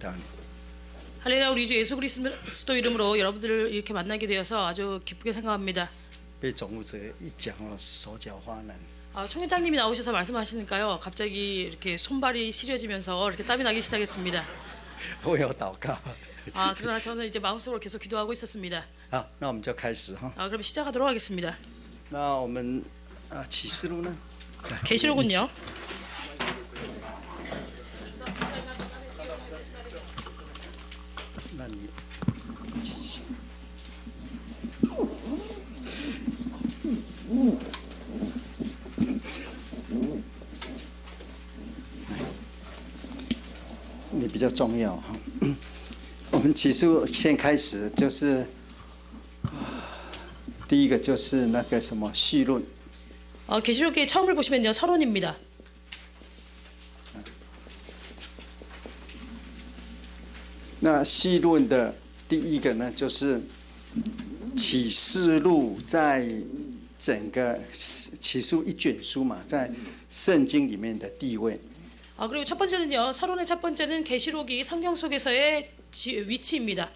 다음에 할렐루야. 우리 주 예수 그리스도 이름으로 여러분들을 이렇게 만나게 되어서 아주 기쁘게 생각합니다. 被总务者一讲哦，手脚发冷。 총회장님이 나오셔서 말씀하시니까요, 갑자기 이렇게 손발이 시려지면서 이렇게 땀이 나기 시작했습니다. 我有祷告。 그러나 저는 이제 마음속으로 계속 기도하고 있었습니다. 好，那我们就开始哈。 그럼 시작하도록 하겠습니다. 那我们启示录呢？ 계시록은요.那你你比较重要哈。我们启示录先开始，就是第一个就是那个什么绪论。 계시록의 처음을 보시면요, 서론입니다. 那绪论的第一个呢，就是启示录在整个启示录一卷书嘛，在圣经里面的地位。 그리고 첫 번째는요, 서론의 첫 번째는 계시록이 성경 속에서의 위치입니다.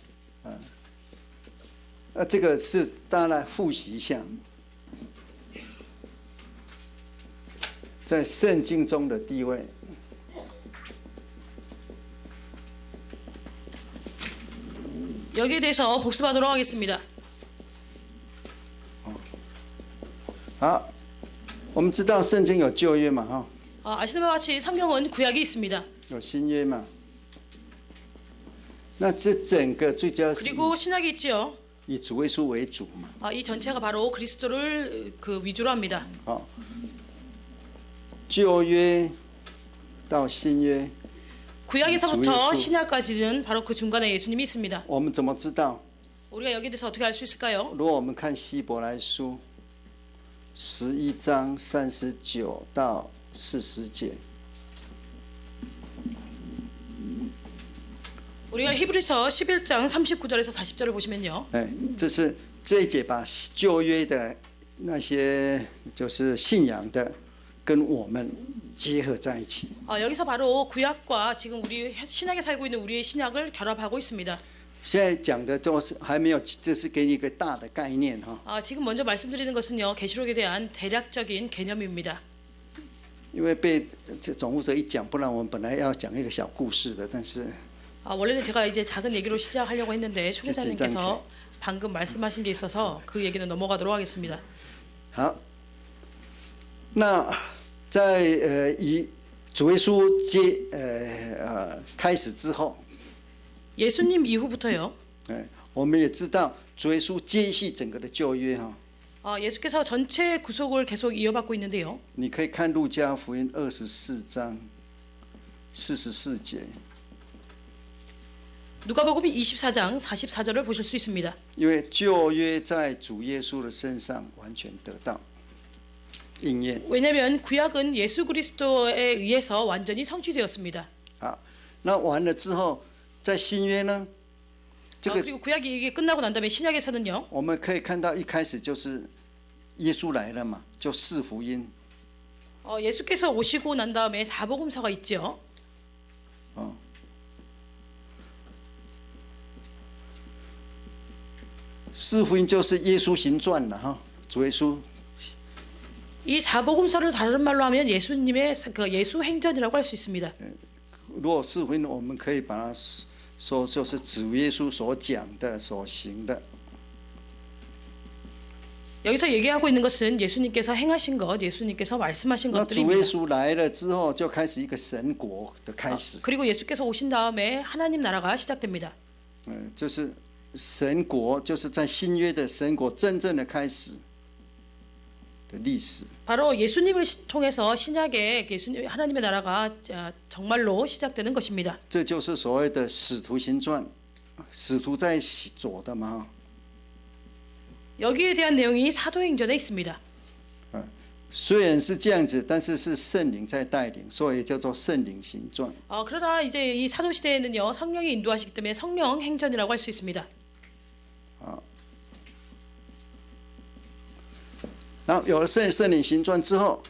这个是大家来复习一下，在圣经中的地位。 여기에 대해서 복습하도록 하겠습니다. 好，我们知道圣经有旧约嘛，哈， 아시는 바와 같이 성경은 구약이 있습니다. 有新约嘛。那这整个最主要是 그리고 신약이 있지요. 以主耶稣为主嘛。 이 전체가 바로 그리스도를 위주로 합니다. 好，旧约到新约， 구약에서부터 신약까지는 바로 그 중간에 예수님이 있습니다. 我们怎么知道？ 우리가 여기에 대해서 어떻게 알 수 있을까요? 如果我们看希伯来书11章39到40节， 우리가 히브리서 11장 39절에서 40절을 보시면요. 这一节把旧约的那些就是信仰的跟我们结合在一起。 여기서 바로 구약과 지금 우리 신약에 살고 있는 우리의 신약을 결합하고 있습니다. 现在讲的都是还没有，这是给你一个大的概念哈。 지금 먼저 말씀드리는 것은요, 계시록에 대한 대략적인 개념입니다. 因为被这总务者一讲，不然我们本来要讲一个小故事的，但是 원래는 제가 이제 작은 얘기로 시작하려고 했는데 총회장님께서 방금 말씀하신 게 있어서 그 얘기는 넘어가도록 하겠습니다. 好，那在以主耶稣开始之后， 예수님 이후부터요. 我们也知道主耶稣接续整个的旧约哈。 예수께서 전체 구속을 계속 이어받고 있는데요. 你可以看路加福音24章44节。 누가복음 24장 44절을 보실 수 있습니다. 因为旧约在主耶稣的身上完全得到应验。 왜냐하면 구약은 예수 그리스도에 의해서 완전히 성취되었습니다. 好，那完了之后，在新约呢，这个 그리고 구약이 이게 끝나고 난 다음에 신약에서는요. 我们可以看到一开始就是耶稣来了嘛，就四福音。 예수께서 오시고 난 다음에 사복음서가 있죠. 四福音就是耶稣行传了哈，主耶稣。 이 사복음서를 다른 말로 하면 예수님의 그 예수 행전이라고 할 수 있습니다. 如果四福音，我们可以把它说就是主耶稣所讲的、所行的。 여기서 얘기하고 있는 것은 예수님께서 행하신 것, 예수님께서 말씀하신 那主耶 것들입니다. 稣来了之后，就开始一个神国的开始。 그리고 예수께서 오신 다음에 하나님 나라가 시작됩니다. 就是神国，就是在新约的神国真正的开始的历史。 바로 예수님을 통해서 신약의 예수님 하나님의 나라가 정말로 시작되는 것입니다. 这就是所谓的使徒行传，使徒在左的嘛。 여기에 대한 내용이 사도행전에 있습니다. 虽然是这样子，但是是圣灵在带领，所以叫做圣灵行传。 그러나 이제 이 사도 시대에는요, 성령이 인도하시기 때문에 성령 행전이라고 할 수 있습니다. 然后有了圣灵行传之后，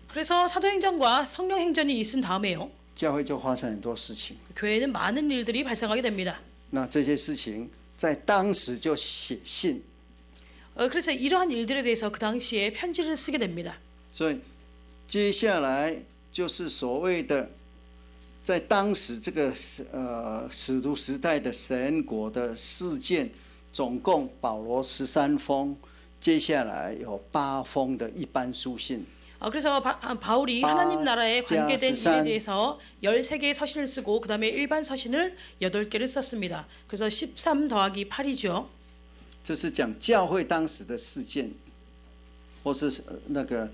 그래서 사도행전과 성령 행전이 있은 다음에요. 教会就发生很多事情。 교회에는 많은 일들이 발생하게 됩니다. 那这些事情在当时就写信， 그래서 이러한 일들에 대해서 그 당시에 편지를 쓰게 됩니다. 所以接下来就是所谓的，在当时这个使徒时代的神国的事件，总共保罗13封，接下来有8封的一般书信。 그래서 바울이 하나님 나라에 관계된 일에 대해서 13개의 서신을 쓰고 그 다음에 일반 서신을 8개를 썼습니다. 그래서 13 더하기 8이죠. 这是讲教会当时的事件，或是那个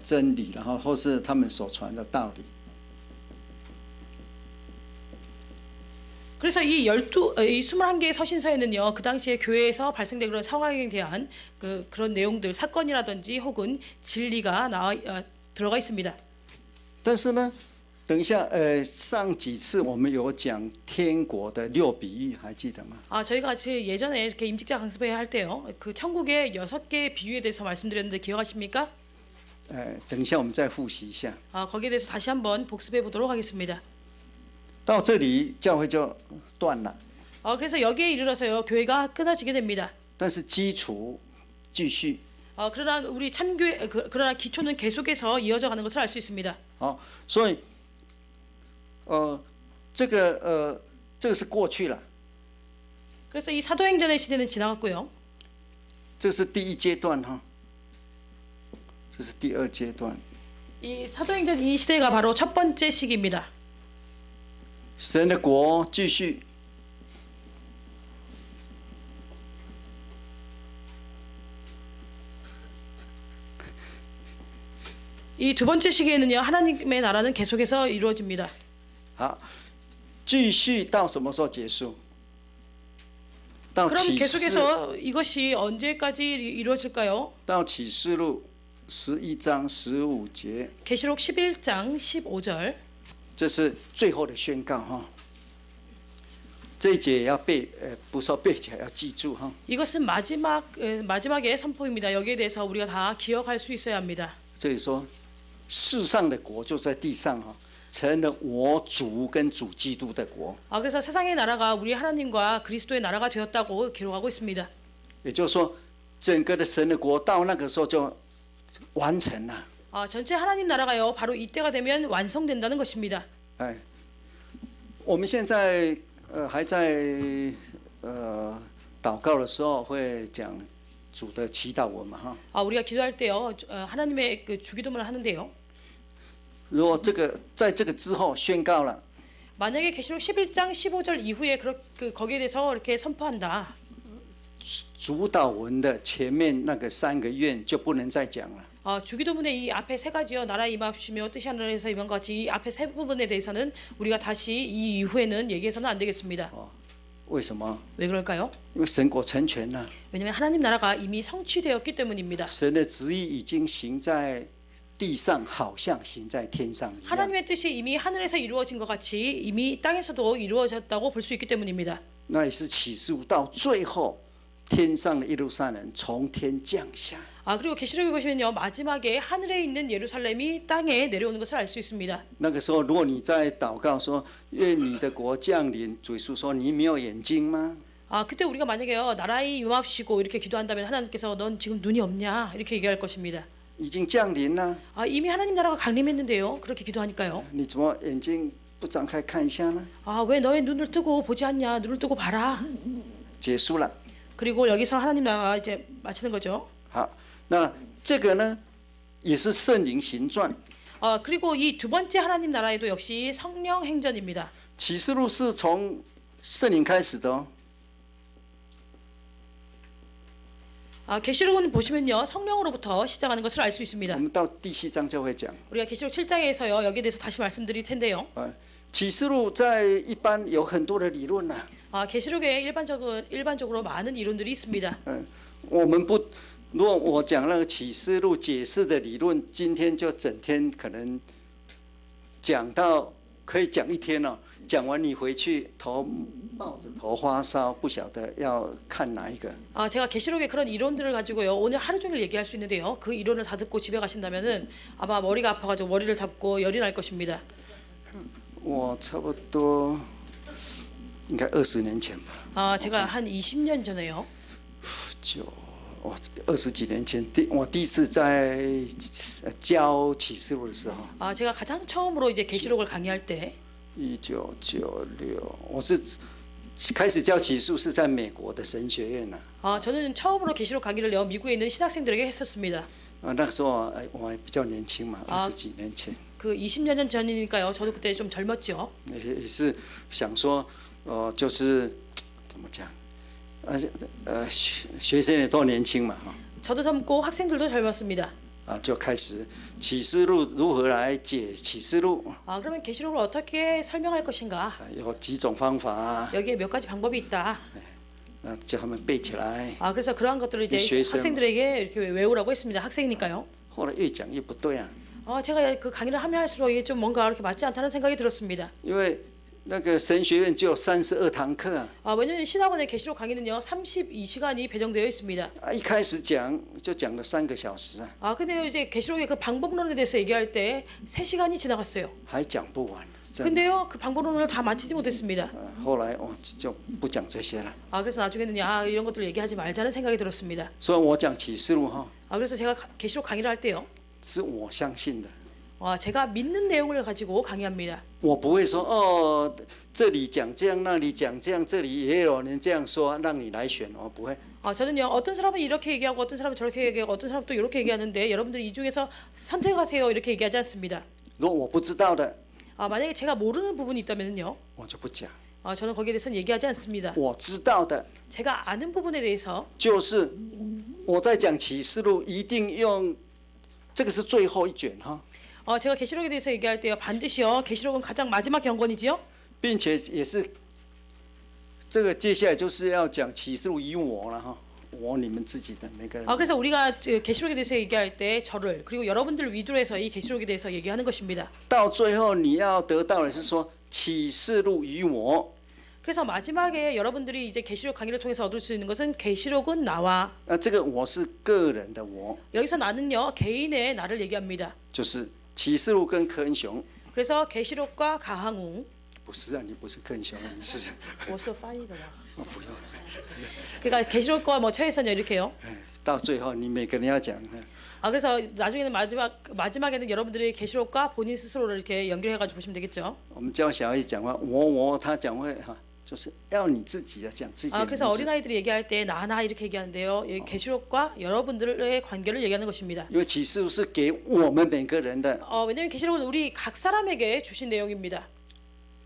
真理，然后或是他们所传的道理。 그래서 이 21개의 서신서에는요, 그 당시에 교회에서 발생된 그런 상황에 대한 그런 내용들, 사건이라든지 혹은 진리가 들어가 있습니다. 但是呢，等一下，上几次我们有讲天国的6比喻，还记得吗？ 저희가 같이 예전에 이렇게 임직자 강습회 할 때요, 그 천국의 6개의 비유에 대해서 말씀드렸는데 기억하십니까? 等一下我们再复习一下。 거기에 대해서 다시 한번 복습해 보도록 하겠습니다. 到这里教会就断了， 그래서 여기에 이르러서요, 교회가 끊어지게 됩니다. 但是基础继续。 그러나 우리 참교회 그러나 기초는 계속해서 이어져 가는 것을 알 수 있습니다. 所以这个是过去了， 그래서 이 사도행전의 시대는 지나갔고요. 这是第一阶段哈，这是第二阶段。 이 사도행전 이 시대가 바로 첫 번째 시기입니다. 神的国继续。 이 두 번째 시기에는요, 하나님의 나라는 계속해서 이루어집니다. 好，继续到什么时候结束？到 그럼 启示， 계속해서 이것이 언제까지 이루어질까요? 到启示录11章15节， 계시록 11장 15절. 这是最后的宣告哈。这一节也要背，不说背起来，要记住哈。 이것은 마지막의 선포입니다. 여기에 대해서 우리가 다 기억할 수 있어야 합니다. 这里说，世上的国就在地上哈，成了我主跟主基督的国。 그래서 세상의 나라가 우리 하나님과 그리스도의 나라가 되었다고 기록하고 있습니다. 也就是说，整个的神的国到那个时候就完成了。 전체 하나님 나라가요, 바로 이때가 되면 완성된다는 것입니다. 我们现在还在祷告的时候会讲主的祈祷文嘛哈。 우리가 기도할 때요, 하나님의 그 주기도문을 하는데요. 如果在这个之后宣告了， 만약에 계시록 11장 15절 이후에 거기에 대해서 이렇게 선포한다. 主祷文的前面那个3个愿就不能再讲了。 주기도문의 이 앞에 세 가지요, 나라 임하시며 뜻이 하늘에서 임한 것 같이 이 앞에 세 부분에 대해서는 우리가 다시 이 이후에는 얘기해서는 안 되겠습니다. 为什么？ 왜 그럴까요? 因为神国成全了， 왜냐하면 하나님 나라가 이미 성취되었기 때문입니다. 神的旨意已经行在地上，好像行在天上一样。 하나님의 뜻이 이미 하늘에서 이루어진 것 같이 이미 땅에서도 이루어졌다고 볼 수 있기 때문입니다. 那也是启示录到最后，天上的耶路撒冷从天降下。 그리고 계시록에 보시면요, 마지막에 하늘에 있는 예루살렘이 땅에 내려오는 것을 알 수 있습니다. 那个时候，如果你在祷告说“愿你的国降临”，主耶稣说：“你没有眼睛吗？” 그때 우리가 만약에요, 나라의 임합시고 이렇게 기도한다면 하나님께서 넌 지금 눈이 없냐 이렇게 얘기할 것입니다. 已经降临了， 이미 하나님 나라가 강림했는데요. 그렇게 기도하니까요. 你怎么眼睛不张开看一下呢？ 왜 너의 눈을 뜨고 보지 않냐? 눈을 뜨고 봐라. 结束了。 그리고 여기서 하나님 나라가 이제 마치는 거죠. 好，那这个呢，也是圣灵行传。 그리고 이 두 번째 하나님 나라에도 역시 성령 행전입니다. 启示录是从圣灵开始的哦。 계시록은 보시면요, 성령으로부터 시작하는 것을 알 수 我 있습니다. 们到第7章就会讲。 우리가 계시록 7장에서요, 여기에 대해서 다시 말씀드릴 텐데요. 启示录在一般有很多的理论呐。 계시록에 일반적으로 많은 이론들이 있습니다. 我们不，如果我讲那个启示录解释的理论，今天就整天可能讲到可以讲一天了。讲完你回去头冒着头发烧，不晓得要看哪一个。 제가 계시록의 그런 이론들을 가지고요, 오늘 하루 종일 얘기할 수 있는데요. 그 이론을 다 듣고 집에 가신다면은 아마 머리가 아파가지고 머리를 잡고 열이 날 것입니다. 我差不多应该20年前吧， 제가 한 20년 전에요. 我20几年前，我第一次在教启示录的时候， 제가 가장 처음으로 이제 계시록을 강의할 때 1996，我是开始教启示录是在美国的神学院呢。 저는 처음으로 계시록 강의를요 미국에 있는 신학생들에게 했었습니다. 那个时候我还比较年轻嘛，20几年前， 그 20년 전이니까요. 저도 그때 좀 젊었죠. 也是想说，就是怎么讲，学生也都年轻嘛，哈。 저도 젊고 학생들도 젊었습니다. 就开始启示录如何来解启示录， 그러면 계시록을 어떻게 설명할 것인가? 有几种方法， 여기에 몇 가지 방법이 있다. 叫他们背起来。 그래서 그러한 것들을 이제 학생들에게 이렇게 외우라고 했습니다. 학생이니까요. 后来越讲越不对啊， 제가 그 강의를 하면 할수록 이게 좀 뭔가 이렇게 맞지 않다는 생각이 들었습니다. 因为那个神学院只有32堂课啊， 왜냐면 신학원의 계시록 강의는요 32시간이 배정되어 있습니다. 一开始就讲了3个小时啊， 근데요 이제 계시록의 그 방법론에 대해서 얘기할 때 3시간이 지나갔어요. 还讲不完。 근데요 그 방법론을 다 마치지 못했습니다. 后来就不讲这些了。 그래서 나중에는 이런 것들 얘기하지 말자는 생각이 들었습니다. 所以我讲启示录哈， 그래서 제가 계시록 강의를 할 때요 是我相信的。 제가 믿는 내용을 가지고 강의합니다. 我不会说这里讲这样，那里讲这样，这里也有人这样说，让你来选，我不会。 저는요 어떤 사람은 이렇게 얘기하고 어떤 사람은 저렇게 얘기하고 어떤 사람은 또 이렇게 얘기하는데 여러분들이 이 중에서 선택하세요 이렇게 얘기하지 않습니다. 如果我不知道的， 만약에 제가 모르는 부분이 있다면요 我就不讲。 저는 거기에 대해서는 얘기하지 않습니다. 我知道的， 제가 아는 부분에 대해서 就是我在讲启示录，一定用这个是最后一卷哈， 제가 계시록에 대해서 얘기할 때요 반드시요 계시록은 가장 마지막 경건이지요. 并且也是这个接下来就是要讲启示录以我了哈，我你们自己的每个人。 그래서 우리가 계시록에 대해서 얘기할 때 저를 그리고 여러분들 위주로 해서 이 계시록에 대해서 얘기하는 것입니다. 到最后你要得到的是说启示录与我， 그래서 마지막에 여러분들이 이제 계시록 강의를 통해서 얻을 수 있는 것은 계시록은 나와. 这个我是个人的我， 여기서 나는요 개인의 나를 얘기합니다. 就是启示录跟柯恩雄。 그래서 계시록과 가항웅. 不是啊，你不是柯恩雄，你是。我是翻译的吗？不用。 그러니까 계시록과 뭐 최혜선이 이렇게요. 到最后你每个人要讲。 그래서 나중에는 마지막에는 여러분들이 계시록과 본인 스스로를 이렇게 연결해가지고 보시면 되겠죠. 我们教小孩子讲话，我他讲话哈，就是要你自己的讲自己的名字。 그래서 어린아이들이 얘기할 때 나 이렇게 얘기하는데요. 여기 계시록과 여러분들의 관계를 얘기하는 것입니다. 因为启示录是给我们每个人的， 왜냐하면 계시록은 우리 각 사람에게 주신 내용입니다.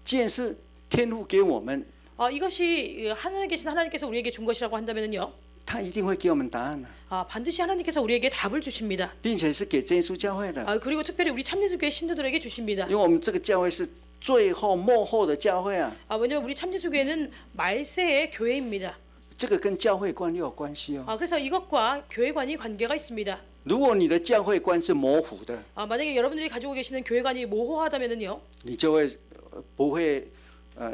既然是天父给我们， 이것이 하늘에 계신 하나님께서 우리에게 준 것이라고 한다면요. 他一定会给我们答案的， 반드시 하나님께서 우리에게 답을 주십니다. 并且是给真耶稣教会的。 그리고 특별히 우리 참예수교회 신도들에게 주십니다. 因为我们这个教会是最后末后的教会啊， 왜냐하면 우리 참예수교회는 말세의 교회입니다. 这个跟教会观又有关系哦。 그래서 이것과 교회관이 관계가 있습니다. 如果你的教会观是模糊的， 만약에 여러분들이 가지고 계시는 교회관이 모호하다면요. 你就会不会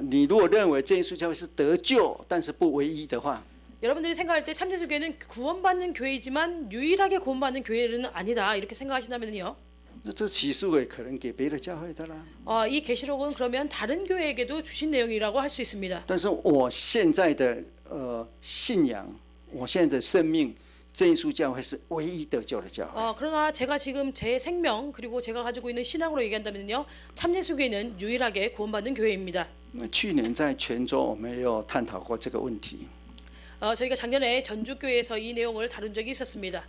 你如果认为真耶稣教会是得救，但是不唯一的话， 여러분들이 생각할 때 참예수교회는 구원받는 교회이지만 유일하게 구원받는 교회는 아니다 이렇게 생각하신다면요. 那这启示录也可能给别的教会的啦。 이 계시록은 그러면 다른 교회에게도 주신 내용이라고 할 수 있습니다. 但是我现在的信仰，我现在的生命，真耶稣教会是唯一得救的教会。 그러나 제가 지금 제 생명 그리고 제가 가지고 있는 신앙으로 얘기한다면요. 참예수교회는 유일하게 구원받는 교회입니다. 那去年在泉州，我们也有探讨过这个问题。 저희가 작년에 전주교회에서 이 내용을 다룬 적이 있었습니다.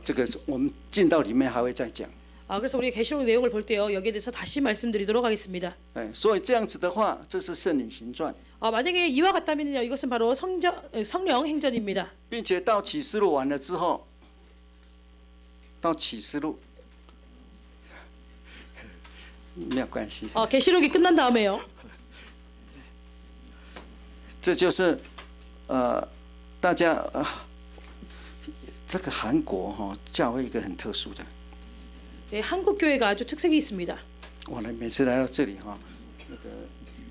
这个我们进到里面还会再讲。 그래서 우리 계시록 내용을 볼 때요. 여기에 대해서 다시 말씀드리도록 하겠습니다. 所以这样子的话，这是圣灵行传， 만약에 이와 같다면요. 이것은 바로 성령 행전입니다. 并且到启示录完了之后，到启示录没有关系。 계시록이 끝난 다음에요. 这就是大家这个韩国教会一个很特殊的。 한국 교회가 아주 특색이 있습니다. 我每次来到这里那个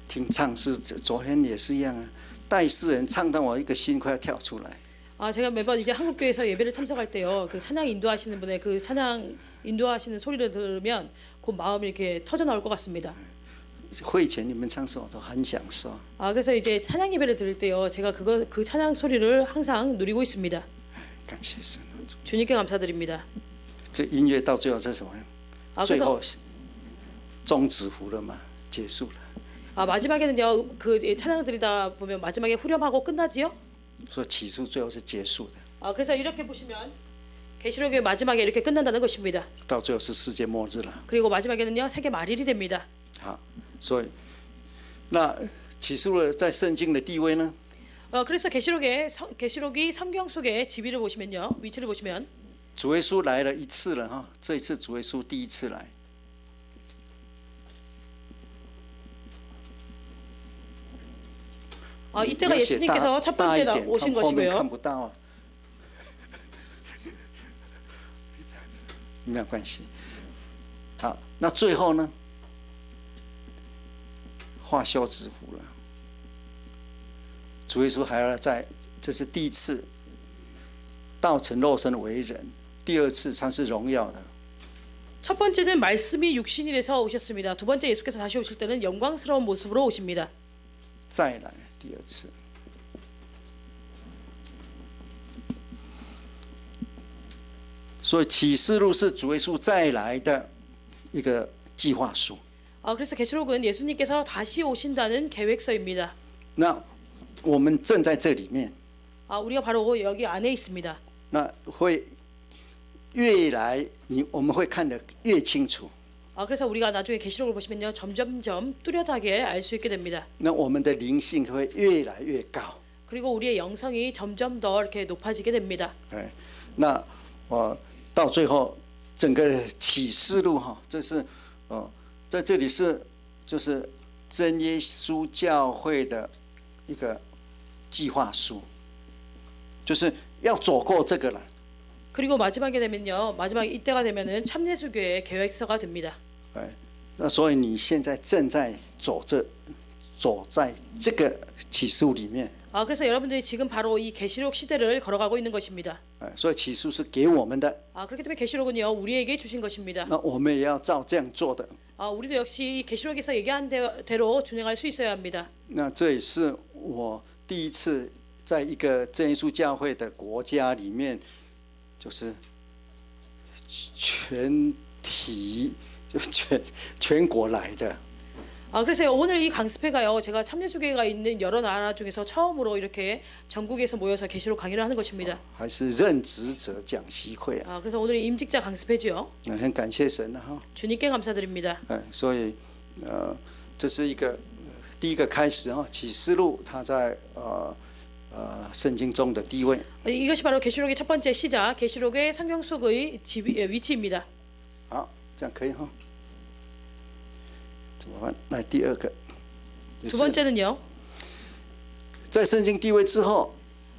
听唱诗，昨天也是一样啊，带诗人唱到我一个心快要跳出来。 제가 매번 이제 한국 교회에서 예배를 참석할 때요, 그 찬양 인도하시는 분의 그 찬양 인도하시는 소리를 들으면 그 마음이 이렇게 터져 나올 것 같습니다. 会前你们唱诗我都很享受。 아, 그래서 이제 찬양 예배를 드릴 때요, 제가 그 찬양 소리를 항상 누리고 있습니다. 感谢神， 주님께 감사드립니다. 这音乐到最后是什么？ 아, 最 그래서 后终止符了嘛，结束了。 아, 마지막에는요, 그 찬양을 드리다 보면 마지막에 후렴하고 끝나지요. 所以起初最后是结束的， 아, 그래서 이렇게 보시면 계시록의 마지막에 이렇게 끝난다는 것입니다. 到最后是世界末日了。 그리고 마지막에는요, 세계 말일이 됩니다. 好，所以那启示录在圣经的地位呢？ 그래서 계시록이 성경 속의 지위를 보시면요, 위치를 보시면 主耶稣来了一次了哈，这一次主耶稣第一次来。 이때가 예수님께서 첫 번째 오신 后面 것이고요. 看不到啊，没有关系。好，那最后呢？化休止符了。主耶稣还要在，这是第一次道成肉身为人，第二次他是荣耀的。 첫 번째는 말씀이 육신이 돼서 오셨습니다. 두 번째 예수께서 다시 오실 때는 영광스러운 모습으로 오십니다. 再来第二次。所以启示录是主耶稣再来的一个计划书。 그래서 계시록은 예수님께서 다시 오신다는 계획서입니다. 那我们正在这里面， 우리가 바로 여기 안에 있습니다. 那会越来我们会看得越清楚。 그래서 우리가 나중에 계시록을 보시면요, 점점점 뚜렷하게 알 수 있게 됩니다. 那我们的灵性会越来越高。 그리고 우리의 영성이 점점 더 이렇게 높아지게 됩니다. 那到最后整个启示录哈，这是在这里是就是真耶稣教会的一个计划书，就是要走过这个了。 그리고 마지막에 되면요, 마지막 이때가 되면은 참예수교의 계획서가 됩니다. 那所以你现在正在走在这个启示录里面。 그래서 여러분들이 지금 바로 이 계시록 시대를 걸어가고 있는 것입니다. 所以启示录是给我们的。 그렇기 때문에 계시록은요, 우리에게 주신 것입니다. 那我们也要照这样做的。 우리도 역시 이 계시록에서 얘기한 대로 준행할 수 있어야 합니다. 那这也是我第一次在一个真耶稣教会的国家里面，就是全体就全国来的。 그래서 오늘 이 강습회가요, 제가 참예수교회가 있는 여러 나라 중에서 처음으로 이렇게 전국에서 모여서 계시록 강의를 하는 것입니다. 还是任职者讲习会啊。 그래서 오늘이 임직자 강습회죠. 很感谢神哈。 주님께 감사드립니다. 所以这是一个第一个开始哈，启示录它在圣经中的地位。 이것이 바로 계시록의 첫 번째 시작, 계시록의 성경 속의 위치입니다. 好，这样可以哈。怎么办？来第二个。 두 번째는요. 在圣经地位之后，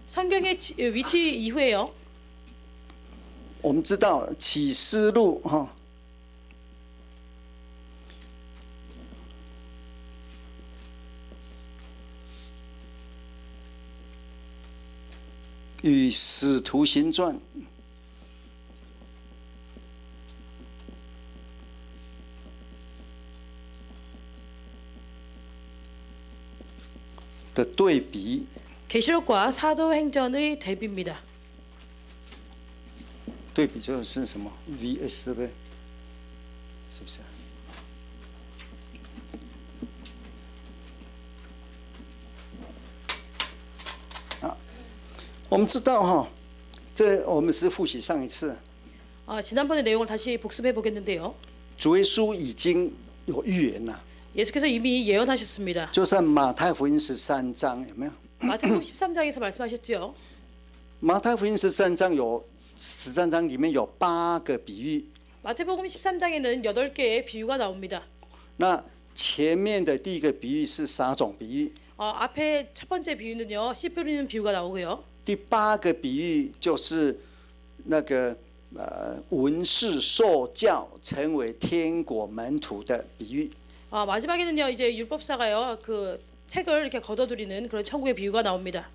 성경의 위치 이후에요. 我们知道启示录哈，与使徒行传的对比。 계시록과 사도행전의 대비입니다. 对比就是什么 VS 对不对？是不是？我们知道哈，这我们是复习上一次。 지난번의 내용을 다시 복습해 보겠는데요. 主耶稣已经有预言了， 예수께서 이미 예언하셨습니다. 就在马太福音13章有没有？ 마태복음 13장에서 말씀하셨죠. 马太福音13章有13章里面有8个比喻。 마태복음 13장에는 8개의 비유가 나옵니다. 那前面的第一个比喻是撒种比喻， 앞에 첫 번째 비유는요, 씨 뿌리는 비유가 나오고요. 第8个比喻就是那个文士受教成为天国门徒的比喻。 마지막에는요, 이제 율법사가요, 그 책을 이렇게 걷어들이는 그런 천국의 비유가 나옵니다.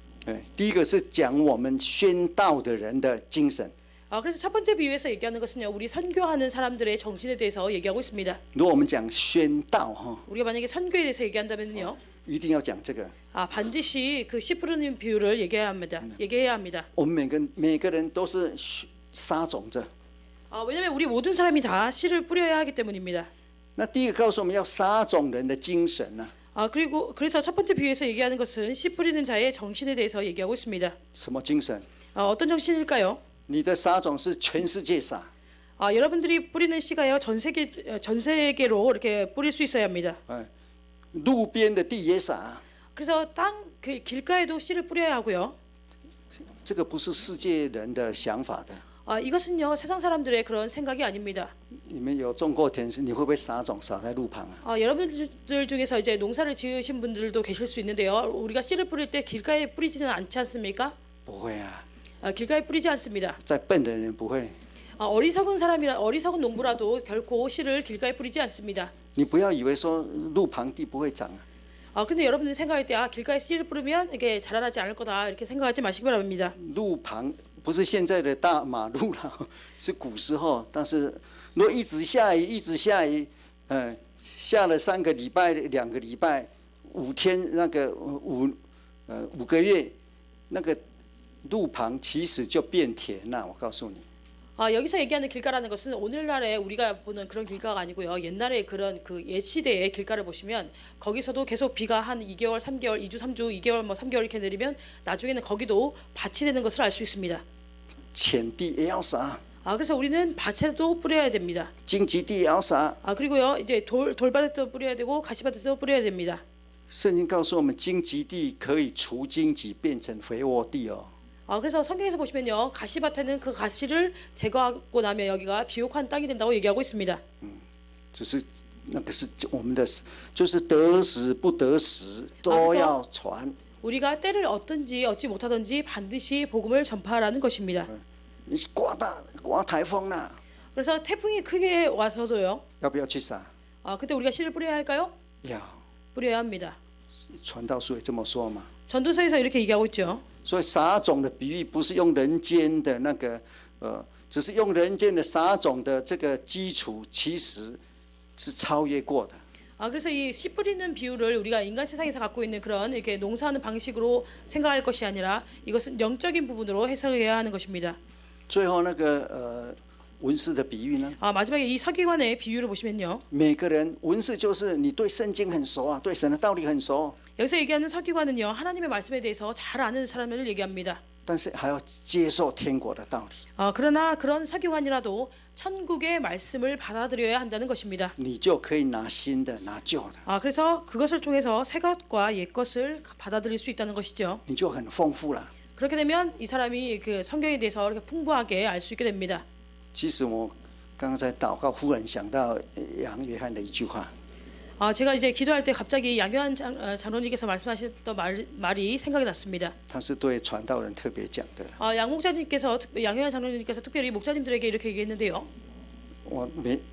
第一个是讲我们宣道的人的精神。 그래서 첫 번째 비유에서 얘기하는 것은요, 우리 선교하는 사람들의 정신에 대해서 얘기하고 있습니다. 如果我们讲宣道哈， 우리가 만약에 선교에 대해서 얘기한다면요, 一定要讲这个。 반드시 그 씨 뿌리는 비유를 얘기해야 합니다. 얘기해야 합니다. 我们每个人都是撒种者。 왜냐하면 우리 모든 사람이 다 씨를 뿌려야 하기 때문입니다. 那第一个告诉我们要撒种人的精神呢、 그래서 첫 번째 비유에서 얘기하는 것은 씨 뿌리는 자의 정신에 대해서 얘기하고 있습니다. 什么精神？ 어떤 정신일까요? 你的撒种是全世界撒， 여러분들이 뿌리는 씨가요, 전 세계로 이렇게 뿌릴 수 있어야 합니다. 路边的地也撒。 그래서 그 길가에도 씨를 뿌려야 하고요. 这个不是世界人的想法的。 이것은요, 세상 사람들의 그런 생각이 아닙니다. 你们有种过田，你会不会撒种撒在路旁啊？ 여러분들 중에서 이제 농사를 지으신 분들도 계실 수 있는데요. 우리가 씨를 뿌릴 때 길가에 뿌리지는 않지 않습니까? 不会啊， 길가에 뿌리지 않습니다. 再笨的人不会。 어리석은 농부라도 결코 씨를 길가에 뿌리지 않습니다. 你不要以为说路旁地不会长啊， 근데 여러분들이 생각할 때 길가에 씨를 뿌리면 이게 자라나지 않을 거다 이렇게 생각하지 마시기 바랍니다. 路旁不是现在的大马路啦，是古时候。但是如果一直下雨，一直下雨，下了3个礼拜、2个礼拜、5天，那个5个月，那个路旁其实就变田了。我告诉你。 여기서 얘기하는 길가라는 것은 오늘날에 우리가 보는 그런 길가가 아니고요. 옛날에 그런 그 옛 시대의 길가를 보시면 거기서도 계속 비가 한 2개월, 3개월, 2주, 3주, 2개월, 3개월 이렇게 내리면 나중에는 거기도 밭이 되는 것을 알 수 있습니다. 浅地也要撒， 그래서 우리는 밭에도 뿌려야 됩니다. 荆棘地也要撒。 그리고요, 이제 돌밭에도 뿌려야 되고 가시밭에도 뿌려야 됩니다. 圣经告诉我们，荆棘地可以除荆棘，变成肥沃地哦。 그래서 성경에서 보시면요, 가시밭에는 그 가시를 제거하고 나면 여기가 비옥한 땅이 된다고 얘기하고 있습니다. 只是那个是我们的，就是得时不得时都要传。 우리가 때를 얻든지 얻지 못하든지 반드시 복음을 전파하라는 것입니다. 你刮台风了， 그래서 태풍이 크게 와서도요, 要不要去撒？ 그때 우리가 씨를 뿌려야 할까요? 要。 뿌려야 합니다. 传道书也这么说嘛。 전도서에서 이렇게 얘기하고 있죠. 所以撒种的比喻不是用人间的那个只是用人间的撒种的这个基础，其实是超越过的。 그래서 이 씨 뿌리는 비유를 우리가 인간 세상에서 갖고 있는 그런 이렇게 농사하는 방식으로 생각할 것이 아니라 이것은 영적인 부분으로 해석해야 하는 것입니다. 最后那个文士的比喻呢？ 마지막에 이 서기관의 비유를 보시면요. 每个人文士就是你对圣经很熟啊，对神的道理很熟， 여기서 얘기하는 서기관은요, 하나님의 말씀에 대해서 잘 아는 사람을 얘기합니다. 但是还要接受天国的道理， 그러나 그런 서기관이라도 천국의 말씀을 받아들여야 한다는 것입니다. 你就可以拿新的，拿旧的， 그래서 그것을 통해서 새 것과 옛 것을 받아들일 수 있다는 것이죠. 你就很丰富了。 그렇게 되면 이 사람이 그 성경에 대해서 이렇게 풍부하게 알 수 있게 됩니다. 其实我刚刚在祷告，忽然想到杨约翰的一句话。 제가 이제 기도할 때 갑자기 양효한 장로님께서 말씀하셨던 말이 생각이 났습니다. 他是对传道人特别讲的。 양효한 장로님께서 특별히 목자님들에게 이렇게 얘기했는데요.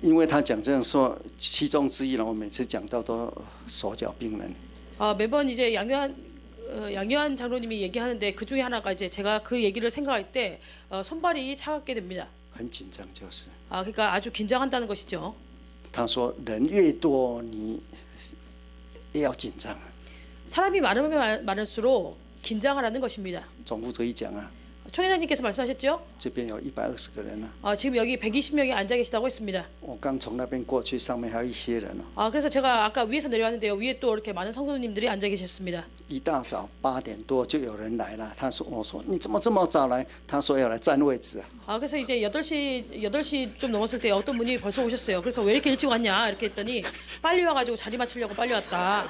因为他讲这样说，其中之一呢，我每次讲到都手脚冰冷。 매번 이제 양효한 장로님이 얘기하는데 그 중에 하나가 이제 제가 그 얘기를 생각할 때 손발이 차갑게 됩니다. 很紧张，就是。 그러니까 아주 긴장한다는 것이죠. 他说：“人越多，你也要紧张。” 사람이 많으면 많을수록 긴장하라는 것입니다. 总副主席讲啊， 총회장님께서 말씀하셨죠? 这边有120个人啊。 지금 여기 120명이 앉아 계시다고 했습니다. 我刚从那边过去，上面还有一些人哦。 그래서 제가 아까 위에서 내려왔는데요. 위에 또 이렇게 많은 성도님들이 앉아 계셨습니다. 一大早8点多就有人来了，我说你怎么这么早来？他说要来占位置啊。 그래서 이제 8시 좀 넘었을 때 어떤 분이 벌써 오셨어요. 그래서 왜 이렇게 일찍 왔냐 이렇게 했더니 빨리 와가지고 자리 맞추려고 빨리 왔다.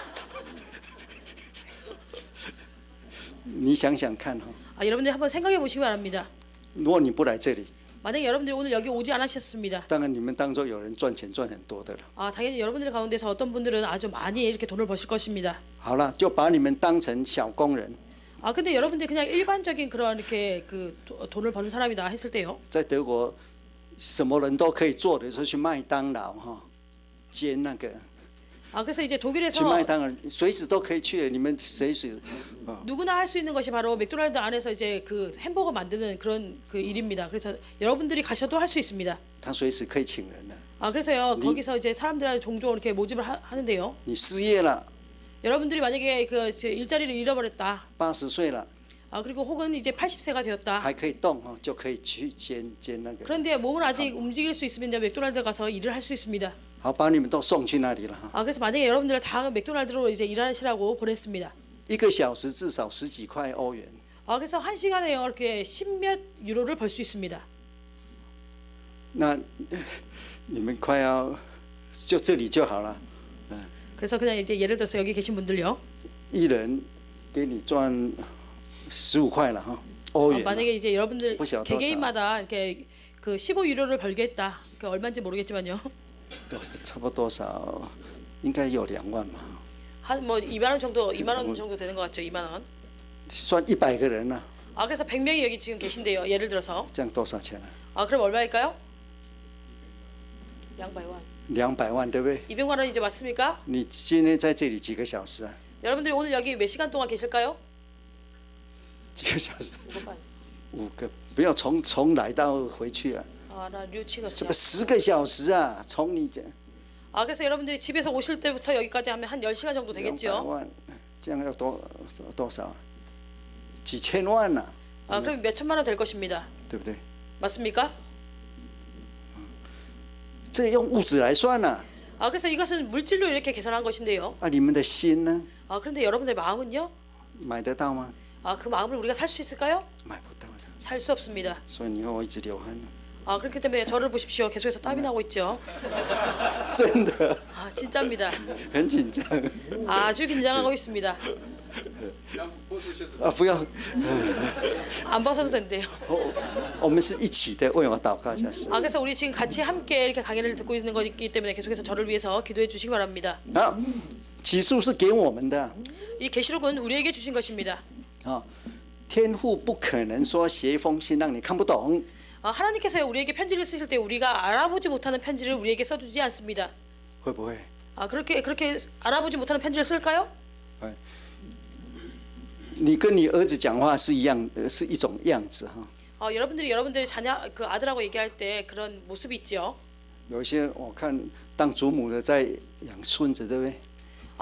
你想想看哈， 여러분들 한번 생각해 보시기 바랍니다. 如果你不来这里， 만약에 여러분들이 오늘 여기 오지 않으셨습니다. 当然你们当中有人赚钱赚很多的了。 당연히 여러분들 가운데서 어떤 분들은 아주 많이 이렇게 돈을 버실 것입니다. 好了，就把你们当成小工人。 근데 여러분들이 그냥 일반적인 그런 이렇게 그 돈을 버는 사람이다 했을 때요. 在德国，什么人都可以做的，就去麦当劳哈，煎那个。 그래서 이제 去 독일에서 麦当劳随时都可以去，你们谁누구나 할 수 있는 것이 바로 맥도날드 안에서 이제 그 햄버거 만드는 그런 그 일입니다. 그래서 여러분들이 가셔도 할 수 있습니다. 他随时可以请人的。 그래서요 거기서 이제 사람들한테 종종 이렇게 모집을 하는데요. 你失业了， 여러분들이 만약에 그 일자리를 잃어버렸다. 80岁了， 그리고 혹은 이제 80세가 되었다. 还可以动哦，就可以去兼那个。 그런데 몸을 아직 움직일 수 있으면 이제 맥도날드 가서 일을 할 수 있습니다. 好，把你们都送去那里了哈。 그래서 만약에 여러분들 다 맥도날드로 이제 일하시라고 보냈습니다. 1个小时至少10几块欧元。 그래서 한 시간에 이렇게 10몇 유로를 벌 수 있습니다. 那你们快要就这里就好了。 그래서 그냥 이제 예를 들어서 여기 계신 분들요. 一人给你赚15块了哈，欧元。 만약에 이제 여러분들 不晓得 개개인마다 이렇게 그 15유로를 벌겠다. 그 얼마인지 모르겠지만요. 差不多多少？应该有2万嘛。 한 뭐 2만 원 정도 2만 원 정도 되는 것 같죠. 2만 원. 算100个人了， 그래서 100명이 여기 지금 계신데요. 예를 들어서. 这样多少钱啊？ 그럼 얼마일까요? 200만. 200万，对不对？ 200만 원이제 맞습니까? 你今天在这里几个小时啊？ 여러분들이 오늘 여기 몇 시간 동안 계실까요? 几个小时？ 5번. 5个，不要从来到回去啊。 나 6, 7가 什么10个小时啊？从你这 그래서 여러분들이 집에서 오실 때부터 여기까지 하면 한 10시간 정도 200 되겠죠. 万，这样要多少？几千万呐、 그럼 몇 천만 원 될 것입니다. 对不对？ 맞습니까? 这用物质来算呐、 그래서 이것은 물질로 이렇게 계산한 것인데요. 你们的心呢？ 그런데 여러분들의 마음은요? 买得到吗？ 그 마음을 우리가 살 수 있을까요? 买不到的。 살 수 없습니다. 所以你看我一直流汗， 그렇기 때문에 저를 보십시오. 계속해서 땀이 나고 있죠. 真的 진짜입니다. 很紧张。 아주 긴장하고 있습니다. 不要， 안 벗어도 된대요. 我们是一起的，为我祷告一下是。 그래서 우리 지금 같이 함께 이렇게 강의를 듣고 있는 거기 때문에 계속해서 저를 위해서 기도해 주시기 바랍니다. 好，启示是给我们的 이 계시록은 우리에게 주신 것입니다. 啊，天父不可能说写一封信让你看不懂。 하나님께서 우리에게 편지를 쓰실 때 우리가 알아보지 못하는 편지를 우리에게 써주지 않습니다. 会不会？ 그렇게 알아보지 못하는 편지를 쓸까요? 你跟你儿子讲话是一样，是一种样子哈。 여러분들이 여러분들의 자녀 그 아들하고 얘기할 때 그런 모습이 있죠. 有一些我看当祖母的在养孙子，对不对？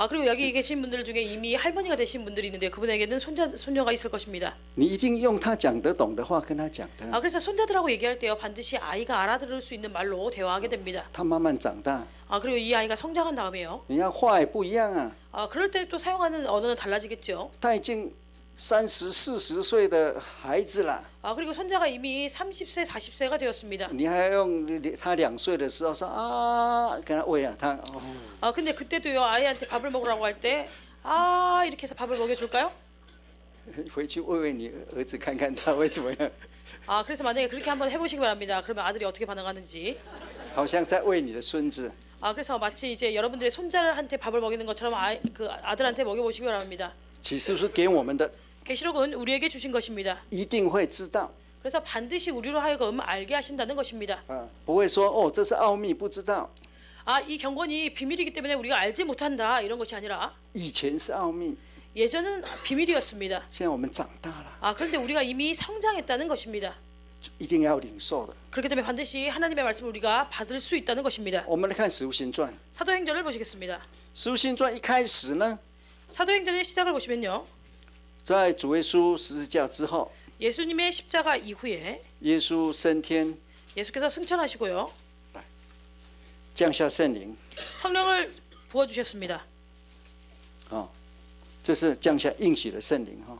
그리고 여기 계신 분들 중에 이미 할머니가 되신 분들이 있는데 그분에게는 손녀가 있을 것입니다. 你一定用他讲得懂的话跟他讲的。 그래서 손자들하고 얘기할 때요 반드시 아이가 알아들을 수 있는 말로 대화하게 됩니다. 他慢慢长大， 그리고 이 아이가 성장한 다음에요. 你看话也不一样啊。 그럴 때 또 사용하는 언어는 달라지겠죠. 他已经30、40岁的孩子了， 그리고 손자가 이미 30세, 40세가 되었습니다. 你还用他2岁的时候说啊，跟他喂啊，他근데 그때도요 아이한테 밥을 먹으라고 할 때 이렇게 해서 밥을 먹여줄까요? 回去喂喂你儿子看看他会怎么样， 그래서 만약에 그렇게 한번 해보시기 바랍니다. 그러면 아들이 어떻게 반응하는지. 好像在喂你的孙子。 그래서 마치 이제 여러분들의 손자한테 밥을 먹이는 것처럼 그 아들한테 먹여보시기 바랍니다. 启示是给我们的， 계시록은 우리에게 주신 것입니다. 一定会知道 그래서 반드시 우리로 하여금 알게 하신다는 것입니다. 啊，不会说哦，这是奥秘，不知道。 이 경건이 비밀이기 때문에 우리가 알지 못한다 이런 것이 아니라 以前是奥秘， 예전은 비밀이었습니다. 现在我们长大了， 그런데 우리가 이미 성장했다는 것입니다. 一定要领受的。 그렇기 때문에 반드시 하나님의 말씀을 우리가 받을 수 있다는 것입니다. 我们来看《使徒行传》，《 사도행전을 보시겠습니다. 使徒行传》一开始呢， 사도행전의 시작을 보시면요. 在主耶稣十字架之后， 예수님의 십자가 이후에 耶稣升天， 예수께서 승천하시고요. 降下圣灵， 성령을 부어주셨습니다. 这是降下应许的圣灵哈。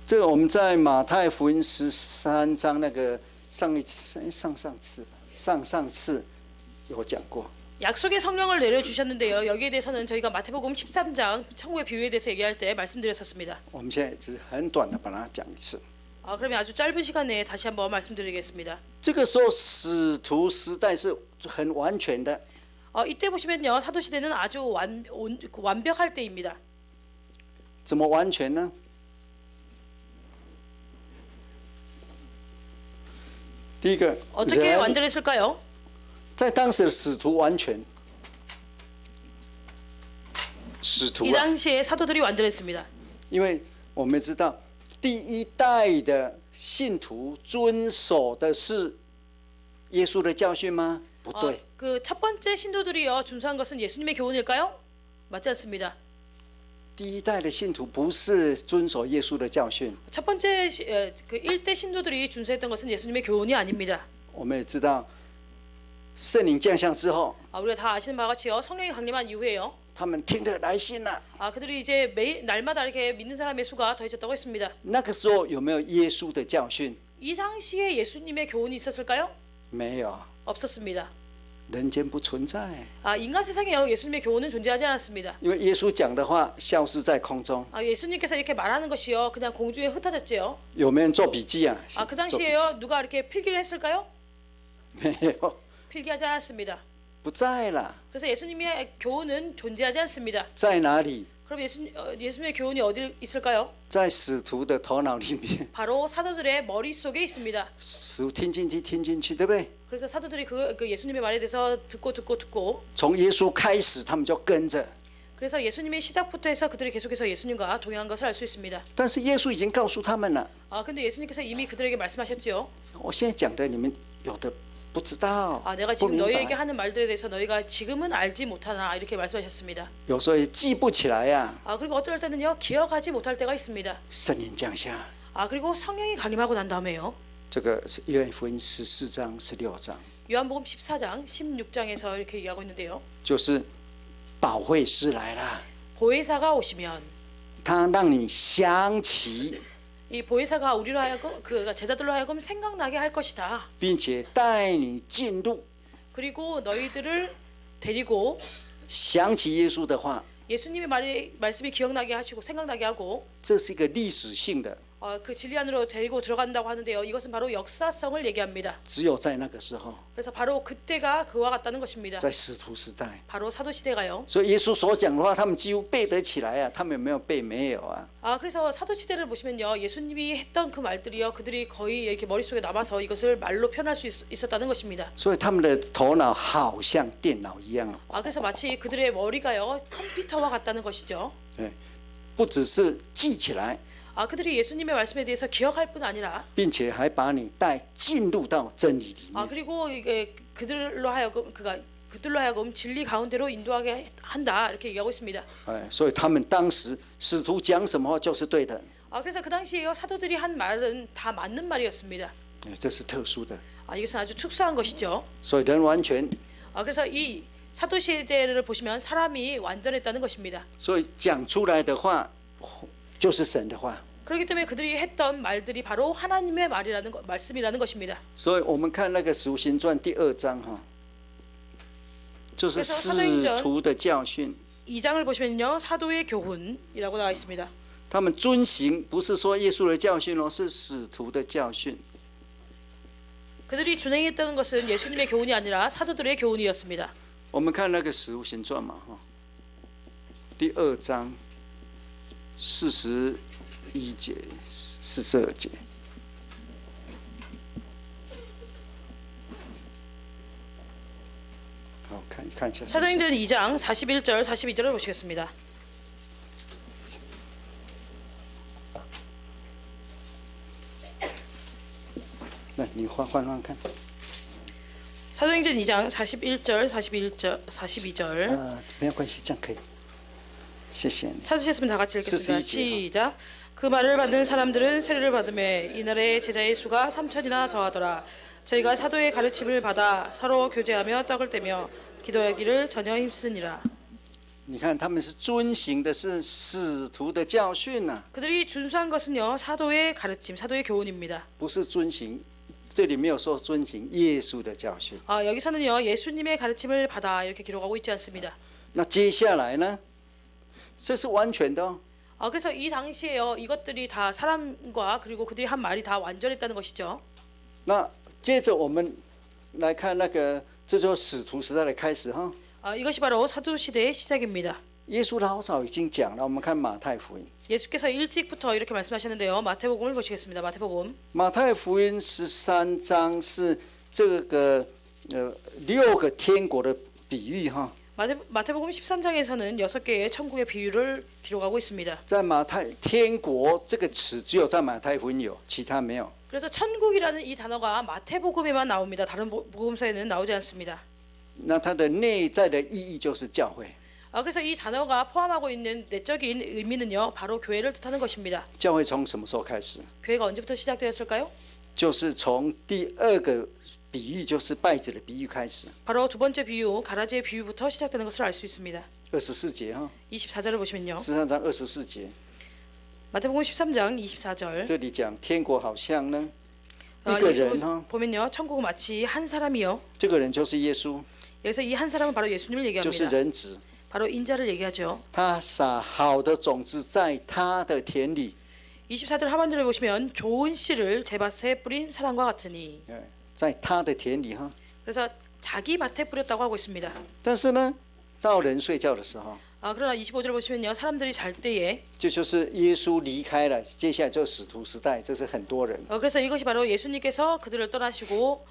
这个我们在马太福音13章那个上次有讲过。 약속의 성령을 내려주셨는데요. 여기에 대해서는 저희가 마태복음 13장 천국의 비유에 대해서 얘기할 때 말씀드렸었습니다. 我们现在只是很短的把它讲一次。 그러면 아주 짧은 시간 내에 다시 한번 말씀드리겠습니다. 这个时候使徒时代是很完全的， 이때 보시면요. 사도 시대는 아주 완벽할 때입니다. 怎么完全呢？第一个 어떻게 人 완전했을까요? 在当时的使徒完全，使徒 이 啊， 당시에 사도들이 완전했습니다. 因为我们知道第一代的信徒遵守的是耶稣的教训吗？不对， 그 첫 번째 신도들이요 준수한 것은 예수님의 교훈일까요? 맞지 않습니다. 第一代的信徒不是遵守耶稣的教训。 첫 번째 그 1대 신도들이 준수했던 것은 예수님의 교훈이 아닙니다. 我们也知道，圣灵降下之后， 우리가 다 아시는 바와 같이요 성령이 강림한 이후에요. 他们听得来信了。 그들이 이제 매일 날마다 이렇게 믿는 사람의 수가 더해졌다고 했습니다. 那个时候有没有耶稣的教训？ 이 당시에 예수님의 교훈이 있었을까요? 没有， 없었습니다. 人间不存在。 인간 세상에요 예수님의 교훈은 존재하지 않았습니다. 因为耶稣讲的话消失在空中， 예수님께서 이렇게 말하는 것이요 그냥 공중에 흩어졌지요. 有没有人做笔记啊？ 그 做笔记 당시에요 누가 이렇게 필기를 했을까요? 没有， 필기하지 않았습니다. 不在了， 그래서 예수님의 교훈은 존재하지 않습니다. 在哪里？ 그럼 예수님의 교훈이 어디 있을까요? 在使徒的头脑里面， 바로 사도들의 머릿속에 있습니다. 使徒听进去，听进去，对不对？ 그래서 사도들이 그 예수님의 말에 대해서 듣고 从耶稣开始，他们就跟着。 그래서 예수님의 시작부터 해서 그들이 계속해서 예수님과 동행한 것을 알 수 있습니다. 但是耶稣已经告诉他们了， 근데 예수님께서 이미 그들에게 말씀하셨지요. 我现在讲的你们有的不知道， 내가 不 지금 明 너희에게 白， 하는 말들에 대해서 너희가 지금은 알지 못하나 이렇게 말씀하셨습니다. 有时候也记不起来呀、 그리고 어떨 때는요 기억하지 못할 때가 있습니다. 圣灵降下， 그리고 성령이 강림하고 난 다음에요. 这个是约翰福音14章、16章， 요한복음 14장, 16장에서 이렇게 얘기하고 있는데요. 就是保惠师来了， 보혜사가 오시면 他让你想起， 이 보혜사가 우리로 하여금 그 제자들로 하여금 생각나게 할 것이다. 并且带你进入， 그리고 너희들을 데리고 想起耶稣的话， 예수님의 말씀이 기억나게 하시고 생각나게 하고 这是一个历史性的， 그 진리 안으로 데리고 들어간다고 하는데요. 이것은 바로 역사성을 얘기합니다. 只有在那个时候， 그래서 바로 그때가 그와 같다는 것입니다. 在使徒时代。 바로 사도 시대가요. 所以耶稣所讲的话，他们几乎背得起来啊。他们有没有背？没有啊。 그래서 사도 시대를 보시면요. 예수님이 했던 그 말들이요. 그들이 거의 이렇게 머릿속에 남아서 이것을 말로 표현할 수 있었다는 것입니다. 所以他们的头脑好像电脑一样。 그래서 마치 그들의 머리가요. 컴퓨터와 같다는 것이죠. 对，不只是记起来， 그들이 예수님의 말씀에 대해서 기억할 뿐 아니라 并且还把你带进入到真理里面。 그리고 이게 그들로 하여금 진리 가운데로 인도하게 한다 이렇게 얘기하고 있습니다. 所以他们当时使徒讲什么话就是对的。 그래서 그 당시에요 사도들이 한 말은 다 맞는 말이었습니다. 这是特殊的。 이것은 아주 특수한 것이죠. 所以人完全， 그래서 이 사도 시대를 보시면 사람이 완전했다는 것입니다. 所以讲出来的话就是神的话。 그렇기 때문에 그들이 했던 말들이 바로 하나님의 말씀이라는 것입니다. 所以我们看那个《使徒行传》第2章哈，就是使徒的教训。 2장을 보시면요 사도의 교훈이라고 나와 있습니다. 他们遵行不是说耶稣的教训哦，是使徒的教训。 그들이 준행했다는 것은 예수님의 교훈이 아니라 사도들의 교훈이었습니다. 我们看那个《使徒行传》嘛哈，第2章41节、42节。好，看一下。 사도행전 2장 41절 42절을 보시겠습니다. 那你换看。 사도행전 2장 41절 42절 没有关系，这样可以。谢谢你。 찾으셨으면 다 같이 읽겠습니다. 41절. 시작. 그 말을 받는 사람들은 세례를 받음에 이날에 제자의 수가 3천이나 더하더라. 저희가 사도의 가르침을 받아 서로 교제하며 떡을 떼며 기도하기를 전혀 힘쓰니라. 你看，他们是遵行的是使徒的教训呐、 그들이 준수한 것은요 사도의 가르침, 사도의 교훈입니다. 不是遵行。这里没有说遵行耶稣的教训。 여기서는요 예수님의 가르침을 받아 이렇게 기록하고 있지 않습니다. 那接下来呢？这是完全的哦。 그래서 이 당시에요 이것들이 다 사람과 그리고 그들이 한 말이 다 완전했다는 것이죠. 那接着我们来看那个，这就是使徒时代的开始哈。 이것이 바로 사도 시대의 시작입니다. 耶稣老早已经讲了，我们看马太福音。 예수께서 일찍부터 이렇게 말씀하셨는데요. 마태복음을 보시겠습니다. 마태복음 马太福音13章是这个6个天国的比喻哈。 마태복음 13장에서는 6개의 천국의 비유를 기록하고 있습니다. 在马太天国这个词只有在马太福音有，其他没有。 그래서 천국이라는 이 단어가 마태복음에만 나옵니다. 다른 복음서에는 나오지 않습니다. 那它的内在的意义就是教会。 그래서 이 단어가 포함하고 있는 내적인 의미는요, 바로 교회를 뜻하는 것입니다. 教会从什么时候开始？ 교회가 언제부터 시작되었을까요? 就是从第2个比喻，就是稗子的比喻开始。 바로 두 번째 비유, 가라지의 비유부터 시작되는 것을 알 수 있습니다. 24节哈， 24절을 보시면요. 13章24节， 마태복음 13장 24절. 这里讲天国好像呢一个人哈， 보면요, 천국은 마치 한 사람이요. 这个人就是耶稣， 여기서 이 한 사람은 바로 예수님을 就是 얘기합니다. 人子。 바로 인자를 얘기하죠. 他撒好的种子在他的田里， 24절 하반절에 보시면 좋은 씨를 제 밭에 뿌린 사람과 같으니. 在他的田里哈。 그래서 자기 밭에 뿌렸다고 하고 있습니다. 但是呢，到人睡觉的时候， 그러나 25절 보시면요, 사람들이 잘 때에 这就是耶稣离开了，接下来就是使徒时代，这是很多人。 그래서 이것이 바로 예수님께서 그들을 떠나시고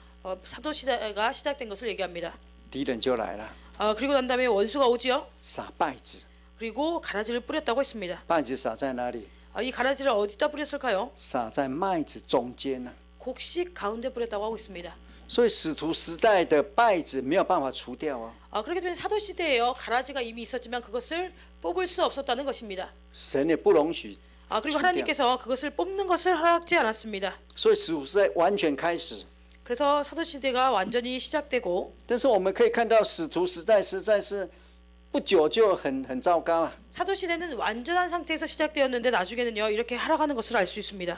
사도 시대가 시작된 것을 얘기합니다. 敌人就来了， 그리고 난 다음에 원수가 오지요. 撒稗子， 그리고 가라지를 뿌렸다고 했습니다. 稗子撒在哪里？ 이 가라지를 어디다 뿌렸을까요? 撒在麦子中间呢。 곡식 가운데 뿌렸다고 하고 있습니다. 所以使徒时代的稗子没有办法除掉啊， 그렇기 때문에 사도 시대에요, 가라지가 이미 있었지만 그것을 뽑을 수 없었다는 것입니다. 神也不容许。 그리고 하나님께서 그것을 뽑는 것을 허락지 않았습니다. 所以使徒时代完全开始。 그래서 사도 시대가 완전히 시작되고, 但是我们可以看到使徒时代实在是不久就很糟糕啊。 사도 시대는 완전한 상태에서 시작되었는데 나중에는요, 이렇게 하락하는 것을 알 수 있습니다.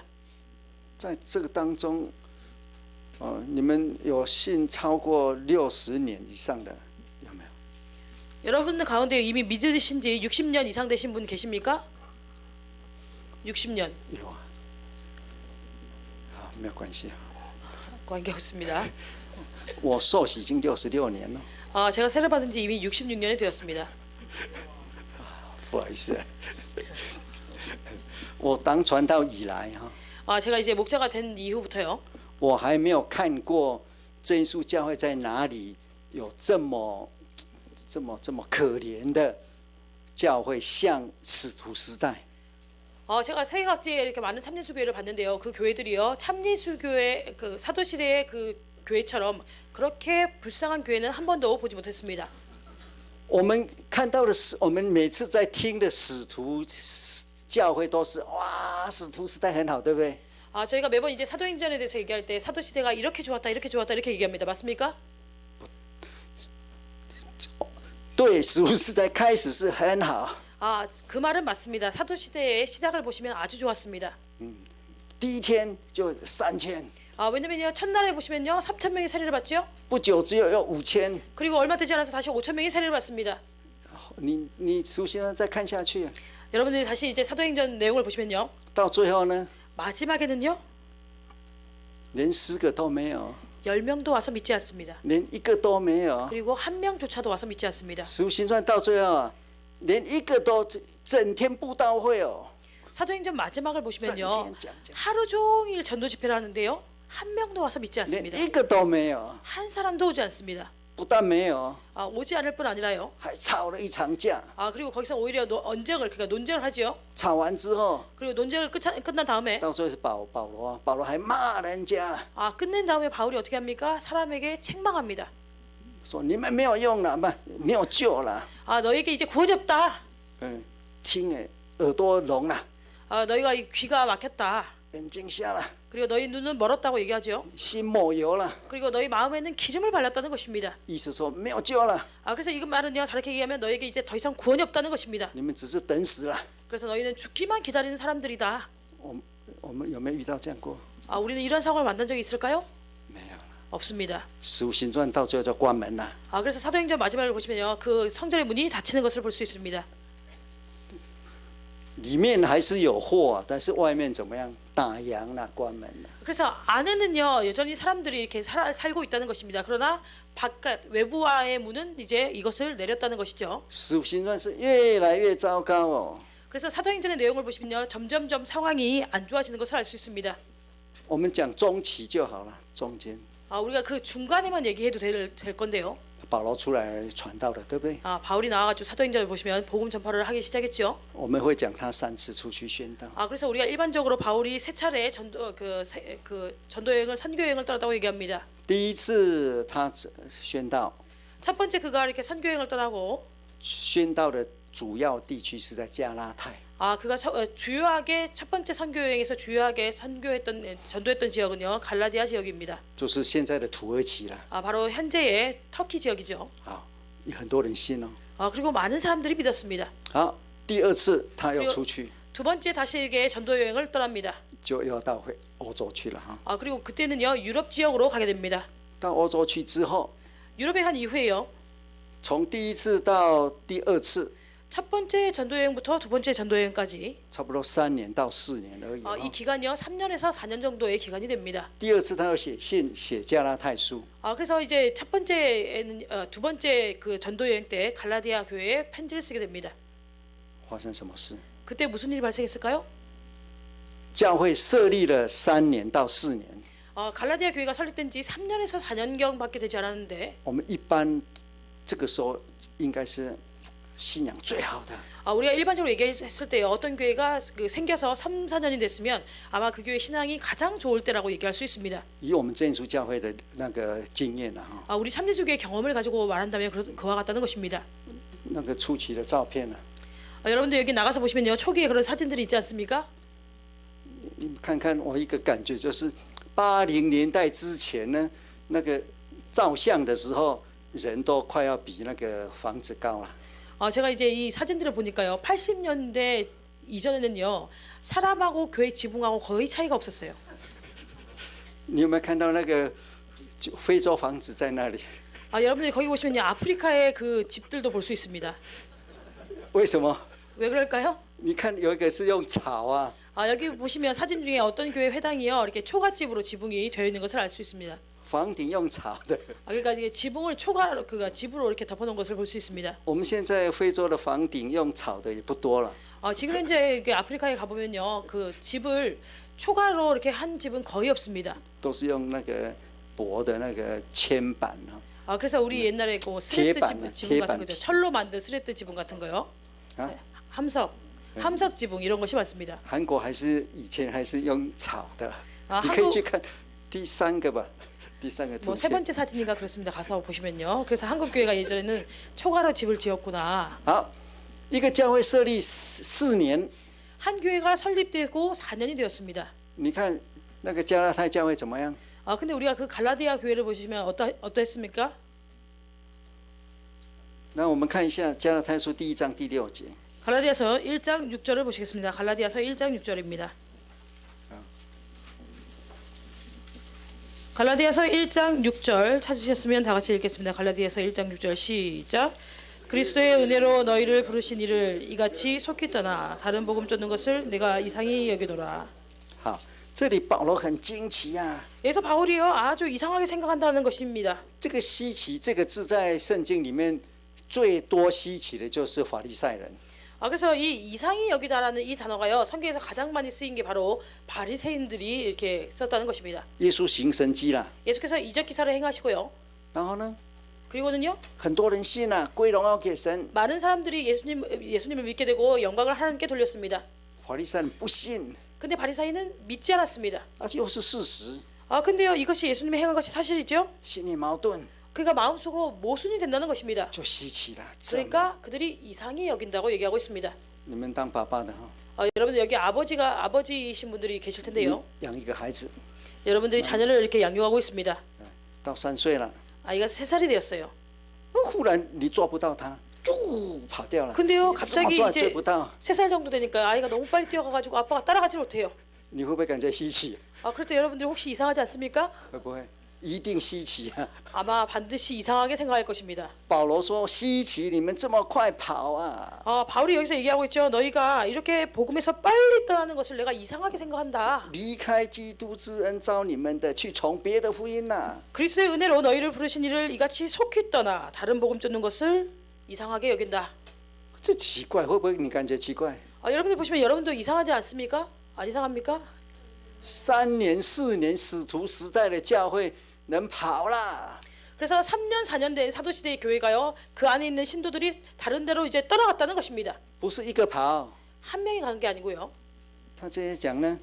在这个当中，你们有信超过60年以上的有没有？ 여러분 가운데 이미 믿으신 지 60년 이상 되신 분 계십니까? 60년. 有啊。好，没有关系啊。 관계없습니다. 我受洗已经66年了。 제가 세례 받은 지 이미 66년이 되었습니다. 不好意思，我当传道以来哈， 제가 이제 목자가 된 이후부터요. 我还没有看过真耶稣教会在哪里有这么可怜的教会，像使徒时代。 제가 세계각지에 이렇게 많은 참예수교회를 봤는데요. 그 교회들이요, 참예수교회 그 사도 시대의 그 교회처럼 그렇게 불쌍한 교회는 한 번도 보지 못했습니다. 我们看到的是，我们每次在听的使徒教会都是哇，使徒时代很好，对不对？ 저희가 매번 이제 사도행전에 대해서 얘기할 때 사도 시대가 이렇게 좋았다, 이렇게 좋았다 이렇게 얘기합니다. 맞습니까? 对，使徒时代开始是很好。 그 말은 맞습니다. 사도 시대의 시작을 보시면 아주 좋았습니다. 第一天就3000， 왜냐면요, 첫날에 보시면요, 3,000명이 세례를 받죠. 不久只有5000。 그리고 얼마 되지 않아서 다시 5,000명이 세례를 받습니다. 你书信再看下去， 여러분들이 다시 이제 사도행전 내용을 보시면요, 到最后呢， 마지막에는요, 连10个都没有， 10명도 와서 믿지 않습니다. 连1个都没有。 그리고 한 명조차도 와서 믿지 않습니다. 使徒行传到最后啊，连1个都整天布道会哦， 사도행전 마지막을 整 보시면요, 天讲讲， 하루 종일 전도 집회를 하는데요, 한 명도 와서 믿지 连 않습니다. 1个都没有， 한 사람도 오지 않습니다. 不但没有， 오지 않을 뿐 아니라요. 还吵了一场架。 그리고 거기서 오히려 언쟁을, 그러니까 논쟁을 하지요. 吵完之后， 그리고 논쟁을 끝난 다음에 到最后是保罗，保罗还骂人家， 끝낸 다음에 바울이 어떻게 합니까? 사람에게 책망합니다. 说你们没有用了，没有救了。 너에게 이제 구원이 없다. 听诶，耳朵聋了， 너희가 이 귀가 막혔다. 眼睛瞎了， 그리고 너희 눈은 멀었다고 얘기하죠. 心抹油了， 그리고 너희 마음에는 기름을 발랐다는 것입니다. 意思说没有救了， 그래서 이 말은요, 다르게 얘기하면 너에게 이제 더 이상 구원이 없다는 것입니다. 你们只是等死了。 그래서 너희는 죽기만 기다리는 사람들이다. 我们有没有遇到这样过？ 우리는 이런 상황을 만난 적이 있을까요? 没有了。 없습니다. 使徒行传到最后就关门了。 그래서 사도행전 마지막을 보시면요, 그 성전의 문이 닫히는 것을 볼 수 있습니다. 里面还是有货，但是外面怎么样？打烊了，关门了。 그래서 안에는요 여전히 사람들이 이렇게 살고 있다는 것입니다. 그러나 바깥 외부와의 문은 이제 이것을 내렸다는 것이죠. 使徒行传是越来越糟糕哦。 그래서 사도행전의 내용을 보시면요 점점점 상황이 안 좋아지는 것을 알 수 있습니다. 我们讲中期就好了，中间 우리가 그 중간에만 얘기해도 될 건데요. 保罗出来传道了，对不对？ 바울이 나와가지고 사도행전을 보시면 복음 전파를 하기 시작했죠. 我们会讲他3次出去宣道。 그래서 우리가 일반적으로 바울이 3차례 전도 여행을 선교 여행을 떠났다고 얘기합니다. 第一次他宣道， 첫 번째 그가 이렇게 선교 여행을 떠나고 宣道的主要地区是在加拉太。 그가 주요하게 첫 번째 선교 여행에서 주요하게 전도했던 지역은요 갈라디아 지역입니다. 就是现在的土耳其了。 바로 현재의 터키 지역이죠. 好，有很多人信哦。 그리고 많은 사람들이 믿었습니다. 好，第二次他又出去， 두 번째 다시 이렇게 전도 여행을 떠납니다. 就又到欧洲去了哈。 그리고 그때는요 유럽 지역으로 가게 됩니다. 到欧洲去之后， 유럽에 간 이후에요. 从第一次到第二次， 첫 번째 전도 여행부터 두 번째 전도 여행까지 差不多3年到4年而已。 이 기간이요 3년에서 4년 정도의 기간이 됩니다. 第二次他又写信写加拉太书， 그래서 이제 첫 번째에는 두 번째 그 전도 여행 때 갈라디아 교회에 편지를 쓰게 됩니다. 发生什么事？ 그때 무슨 일이 발생했을까요? 教会设立了3年到4年。 갈라디아 교회가 설립된 지 3년에서 4년경밖에 되지 않았는데 我们一般这个时候应该是信仰最好的。 우리가 일반적으로 얘기했을 때 어떤 교회가 생겨서 3, 4년이 됐으면 아마 그 교회 신앙이 가장 좋을 때라고 얘기할 수 있습니다. 以我们真耶稣教会的那个经验啊， 우리 참예수교의 경험을 가지고 말한다면 그와 같다는 것입니다. 那个初期的照片呢、 여러분들 여기 나가서 보시면요 초기에 그런 사진들이 있지 않습니까? 你们看看我一个感觉就是80年代之前呢，那个照相的时候人都快要比那个房子高了。 제가 이제 이 사진들을 보니까요 80년대 이전에는요 사람하고 교회 지붕하고 거의 차이가 없었어요. 你有没有看到那个非洲房子在那里？ 여러분들이 거기 보시면요 아프리카의 그 집들도 볼 수 있습니다. 为什么？ 왜 그럴까요? 你看有一个是用草啊， 여기 보시면 사진 중에 어떤 교회 회당이요 이렇게 초가집으로 지붕이 되어 있는 것을 알 수 있습니다. 房顶用草的。 그러니까 이게 지붕을 집으로 이렇게 덮어놓은 것을 볼 수 있습니다. 我们现在非洲的房顶用草的也不多了。 지금 현재 아프리카에 가보면요 그 집을 초가로 이렇게 한 집은 거의 없습니다. 都是用那个薄的那个铅板啊。 그래서 우리 옛날에 그 스레트铁板 지붕 같은 거죠. 철로 만든 스레트 지붕 같은 거요. 啊， 함석 지붕 이런 것이 많습니다. 韩国还是以前还是用草的。 你可以 한국 去看第3个吧，第3个图 세 片。 번째 사진인가 그렇습니다. 가서 보시면요. 그래서 한국 교회가 예전에는 초가로 집을 지었구나. 好，一个教会设立4年， 한 교회가 설립되고 4년이 되었습니다. 你看那个加拉太教会怎么样？ 근데 우리가 그 갈라디아 교회를 보시면 어떠했습니까? 那我们看一下加拉太书第1章第6节。 갈라디아서 1장 6절을 보시겠습니다. 갈라디아서 1장 6절입니다. 갈라디아서 1장 6절 찾으셨으면 다 같이 읽겠습니다. 갈라디아서 1장 6절 시작. 그리스도의 은혜로 너희를 부르신 이를 이같이 속히 떠나 다른 복음 쫓는 것을 내가 이상히 여기노라. 好，这里保罗很惊奇啊。 여기서 바울이요 아주 이상하게 생각한다는 것입니다. 这个稀奇这个字在圣经里面最多稀奇的就是法利赛人。 그래서 이 이상히 여기다라는 이 단어가요 성경에서 가장 많이 쓰인 게 바로 바리새인들이 이렇게 썼다는 것입니다. 耶稣行神迹啦， 예수께서 이적 기사를 행하시고요. 然后呢， 그리고는요 很多人信啊，归荣耀给神。 많은 사람들이 예수님을 믿게 되고 영광을 하나님께 돌렸습니다. 法利赛人不信， 근데 바리새인은 믿지 않았습니다. 又是事实， 근데요 이것이 예수님이 행한 것이 사실이죠. 心里矛盾， 그러니까 마음속으로 모순이 된다는 것입니다. 就稀奇了。 그러니까 그들이 이상히 여긴다고 얘기하고 있습니다. 你们当爸爸的哈， 여러분들 여기 아버지이신 분들이 계실 텐데요. 养一个孩子， 여러분들이 자녀를 이렇게 양육하고 있습니다. 到3岁了， 아이가 3살이 되었어요. 忽然你抓不到他，쭉跑掉了。 근데요 你怎么 갑자기 抓 이제 追不到？ 3살 정도 되니까 아이가 너무 빨리 뛰어가가지고 아빠가 따라가지 못해요. 你会不会感觉稀奇？ 그럴 때 여러분들 혹시 이상하지 않습니까? 会不会？一定稀奇啊！ 아마 반드시 이상하게 생각할 것입니다. 保罗说：“稀奇，你们这么快跑啊！ 바울이 여기서 얘기하고 있죠. 너희가 이렇게 복음에서 빨리 떠나는 것을 내가 이상하게 생각한다. 离开基督之恩召你们的，去从别的福音呐、 그리스도의 은혜로 너희를 부르신 이를 이같이 속히 떠나 다른 복음 쫓는 것을 이상하게 여긴다. 这奇怪，会不会你感觉奇怪？ 여러분들 보시면 여러분도 이상하지 않습니까? 안 이상합니까? 3年4年使徒时代的教会能跑啦， 그래서 3년 4년 된 사도시대의 교회가요. 그 안에 있는 신도들이 다른 데로 이제 떠나갔다는 것입니다. 不是一个跑。 한 명이 간 게 아니고요. 他这些讲呢，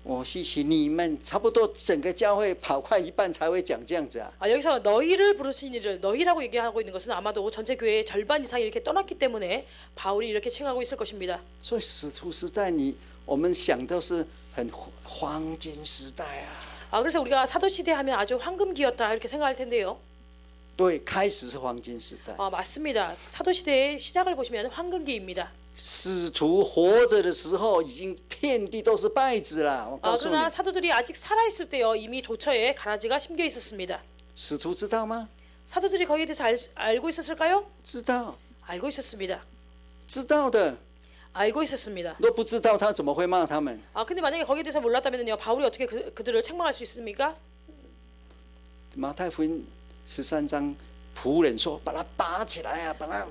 我稀奇，你们差不多整个教会跑快一半才会讲这样子啊。 여기서 너희를 부르신 이를 너희라고 얘기하고 있는 것은 아마도 전체 교회의 절반 이상이 이렇게 떠났기 때문에 바울이 이렇게 칭하고 있을 것입니다. 所以使徒时代我们想都是很黄金时代啊。 그래서 우리가 사도시대 하면 아주 황금기였다 이렇게 생각할 텐데요. 对，开始是黄金时代。 맞습니다. 사도시대의 시작을 보시면 황금기입니다. 使徒活着的时候，已经遍地都是稗子啦。我告诉你， 그러나 사도들이 아직 살아있을 때요. 이미 도처에 가라지가 심겨 있었습니다. 使徒知道吗？ 사도들이 거기에 대해서 알고 있었을까요? 知道， 알고 있었습니다. 知道的。 알고 있었습니다. 都不知道他怎么会骂他们？ 근데 만약에 거기에 대해서 몰랐다면요. 바울이 어떻게 그들을 책망할 수 있습니까? 马太福音13章，仆人说：“把他拔起来啊，把他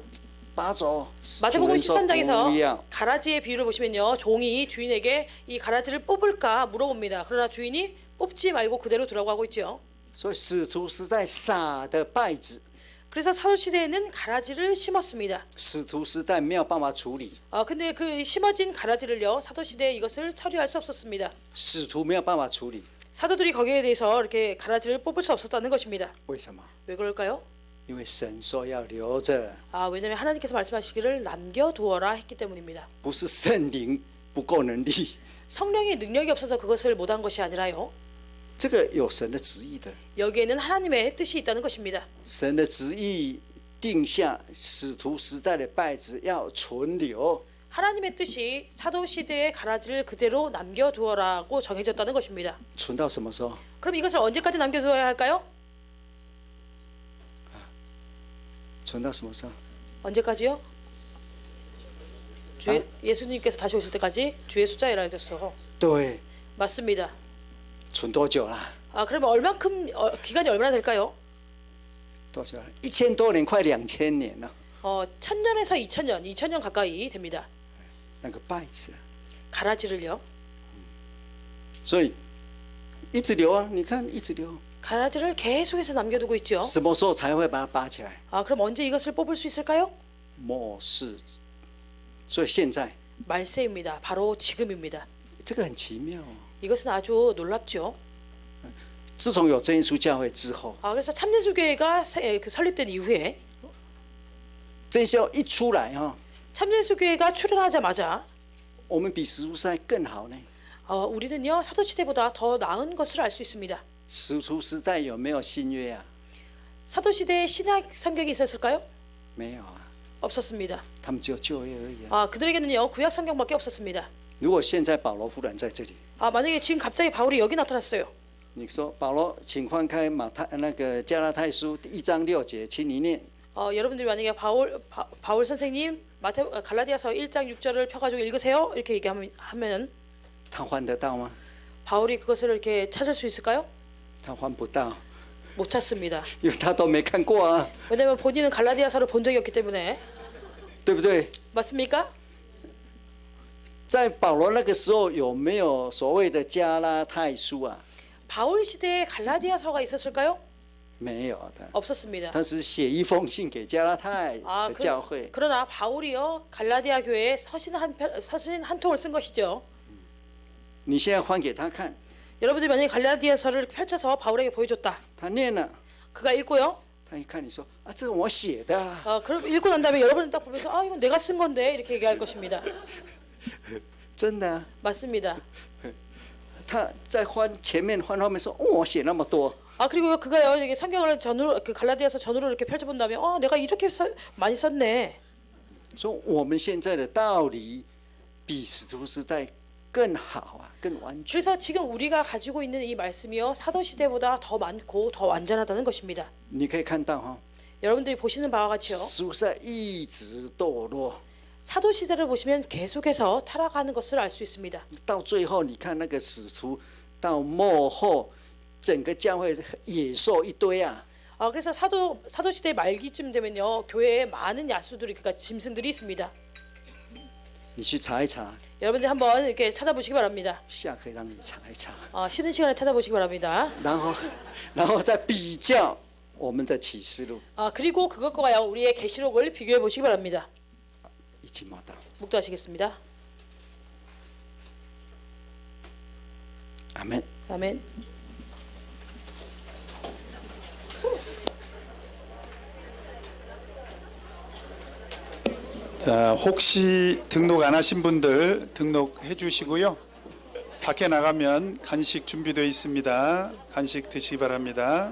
拔走。” 마태복음 13장에서 不要。 가라지의 비유를 보시면요. 종이 주인에게 이 가라지를 뽑을까 물어봅니다. 그러나 주인이 뽑지 말고 그대로 두라고 하고 있죠. 所以使徒时代撒的稗子， 그래서 사도시대에는 가라지를 심었습니다. 使徒时代没有办法处理， 근데 그 심어진 가라지를요. 사도시대에 이것을 처리할 수 없었습니다. 使徒没有办法处理。 사도들이 거기에 대해서 이렇게 가라지를 뽑을 수 없었다는 것입니다. 为什么？ 왜 그럴까요? 因为神说要留着， 왜냐하면 하나님께서 말씀하시기를 남겨두어라 했기 때문입니다. 不是圣灵不够能力， 성령의 능력이 없어서 그것을 못한 것이 아니라요. 这个有神的旨意的。 여기에는 하나님의 뜻이 있다는 것입니다. 神的旨意定下，使徒时代的稗子要存留。 하나님의 뜻이 사도시대의 가라지를 그대로 남겨두어라고 정해졌다는 것입니다. 存到什么时候？ 그럼 이것을 언제까지 남겨두어야 할까요? 存到什么时候？ 언제까지요? 예수님께서 다시 오실 때까지 주의 숫자이라 해줬어. 对， 맞습니다. 存多久了？ 그러면 얼만큼 기간이 얼마나 될까요? 多久了？1000多年，快2000年了。 1000년에서 2000년 가까이 됩니다. 那个稗子， 가라지를요. 所以一直留啊！你看，一直留。 가라지를 계속해서 남겨두고 있죠. 什么时候才会把它拔起来？ 그럼 언제 이것을 뽑을 수 있을까요? 末世。所以现在， 말세입니다. 바로 지금입니다. 这个很奇妙。 이것은 아주 놀랍죠. 自从有真耶稣教会之后， 그래서 참예수교회가 설립된 이후에 真耶稣一出来참예수교회가 출현하자마자 我们比使徒时代更好呢。 우리는요 사도시대보다 더 나은 것을 알 수 있습니다. 使徒时代有没有新约啊？ 사도시대에 신약 성경이 있었을까요? 没有啊， 없었습니다. 他们只有旧约而已啊。 그들에게는요 구약 성경밖에 없었습니다. 如果现在保罗忽然在这里， 만약에 지금 갑자기 바울이 여기 나타났어요. 你说保罗，请翻开加拉太书1章6节，请你念。 여러분들이 만약에 바울 선생님 갈라디아서 1장 6절을 펴가지고 읽으세요. 이렇게 얘기하면 他翻得到吗？ 바울이 그것을 이렇게 찾을 수 있을까요? 他翻不到， 못 찾습니다. 因为他都没看过啊， 왜냐하면 본인은 갈라디아서를 본 적이 없기 때문에. 对不对？ 맞습니까? 在保罗那个时候有没有所谓的加拉太书啊？ 바울 시대에 갈라디아서가 있었을까요? 没有的， 없었습니다. 他是写一封信给加拉太的教会。 그러나 바울이요 갈라디아 교회에 서신 한 통을 쓴 것이죠. 你现在翻给他看， 여러분들이 만약에 갈라디아서를 펼쳐서 바울에게 보여줬다. 他念了， 그가 읽고요. 他一看你说啊，这是我写的啊， 그럼 읽고 난 다음에 여러분은 딱 보면서 이건 내가 쓴 건데 이렇게 얘기할 것입니다. 真的啊。 맞습니다. 他在翻前面翻后面说，我写那么多， 그리고 그가요 이게 성경을 전으로 갈라디아서 전으로 이렇게 펼쳐본 다음에 내가 이렇게 많이 썼네. 说我们现在的道理比使徒时代更好啊，更完全。 그래서 지금 우리가 가지고 있는 이 말씀이요 사도 시대보다 더 많고 더 완전하다는 것입니다. 你可以看到哈， 여러분들이 보시는 바와 같이요 史书上一直堕落， 사도 시대를 보시면 계속해서 타락하는 것을 알 수 있습니다. 到最后你看那个使徒到末后，整个教会野兽一堆啊。 그래서 사도 시대 말기쯤 되면요 교회에 많은 야수들이 그러니까 짐승들이 있습니다. 你去查一查， 여러분들 한번 이렇게 찾아보시기 바랍니다. 下可以让你查一查， 쉬는 시간에 찾아보시기 바랍니다. 然后再比较我们的启示录。 그리고 그것과요 우리의 계시록을 비교해 보시기 바랍니다. 一起报道。 묵도하시겠습니다. 아멘. 아멘. 자, 혹시 등록 안 하신 분들 등록해 주시고요. 밖에 나가면 간식 준비되어 있습니다. 간식 드시기 바랍니다.